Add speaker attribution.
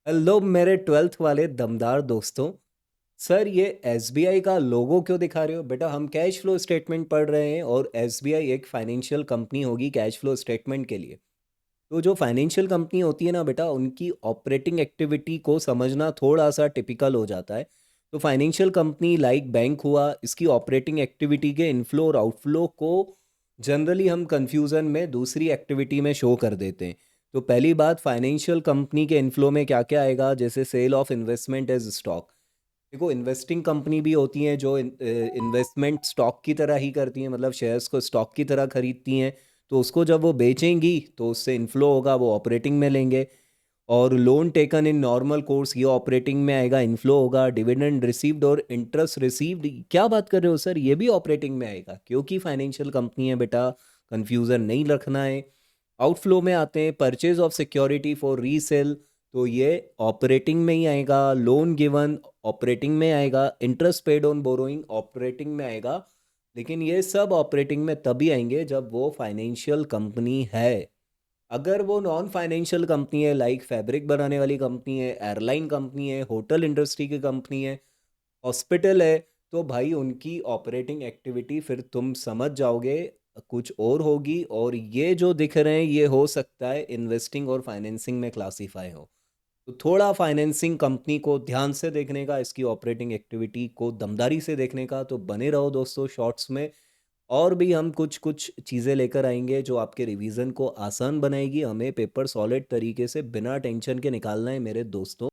Speaker 1: Hello मेरे twelfth वाले दमदार दोस्तों। सर ये एसबीआई का लोगो क्यों दिखा रहे हो बेटा? हम कैश फ्लो स्टेटमेंट पढ़ रहे हैं और एसबीआई एक फाइनेंशियल कंपनी होगी कैश फ्लो स्टेटमेंट के लिए। तो जो फाइनेंशियल कंपनी होती है ना बेटा, उनकी ऑपरेटिंग एक्टिविटी को समझना थोड़ा सा टिपिकल हो जाता है। तो फाइनेंशियल कंपनी लाइक बैंक हुआ, इसकी ऑपरेटिंग एक्टिविटी के इनफ्लो और आउटफ्लो को जनरली हम कंफ्यूजन में दूसरी एक्टिविटी में शो कर देते हैं। तो पहली बात, फाइनेंशियल कंपनी के इनफ्लो में क्या क्या आएगा? जैसे sale of investment as stock. देखो, इन्वेस्टिंग कंपनी भी होती हैं जो इन्वेस्टमेंट स्टॉक की तरह ही करती हैं, मतलब शेयर्स को स्टॉक की तरह खरीदती हैं। तो उसको जब वो बेचेंगी तो उससे इन्फ्लो होगा, वो ऑपरेटिंग में लेंगे। और loan taken in normal course, ये ऑपरेटिंग में आएगा, इन्फ्लो होगा। डिविडेंड रिसीव्ड और इंटरेस्ट रिसीव्ड, क्या बात कर रहे हो सर, ये भी ऑपरेटिंग में आएगा क्योंकि फाइनेंशियल कंपनी है बेटा, कंफ्यूजन नहीं रखना है। आउटफ्लो में आते हैं, purchase of security for resale, तो ये ऑपरेटिंग में ही आएगा। लोन गिवन ऑपरेटिंग में आएगा। Interest paid on borrowing operating में आएगा। लेकिन ये सब ऑपरेटिंग में तभी आएंगे जब वो फाइनेंशियल कंपनी है। अगर वो नॉन फाइनेंशियल कंपनी है, लाइक फैब्रिक बनाने वाली कंपनी है, एयरलाइन कंपनी है, होटल इंडस्ट्री की कंपनी है, हॉस्पिटल है, तो भाई उनकी ऑपरेटिंग एक्टिविटी फिर तुम समझ जाओगे कुछ और होगी। और ये जो दिख रहे हैं ये हो सकता है इन्वेस्टिंग और फाइनेंसिंग में क्लासीफाई हो। तो थोड़ा फाइनेंसिंग कंपनी को ध्यान से देखने का, इसकी ऑपरेटिंग एक्टिविटी को दमदारी से देखने का। तो बने रहो दोस्तों शॉर्ट्स में। और भी हम कुछ कुछ चीज़ें लेकर आएंगे जो आपके रिवीजन को आसान बनाएगी। हमें पेपर सॉलिड तरीके से बिना टेंशन के निकालना है मेरे दोस्तों।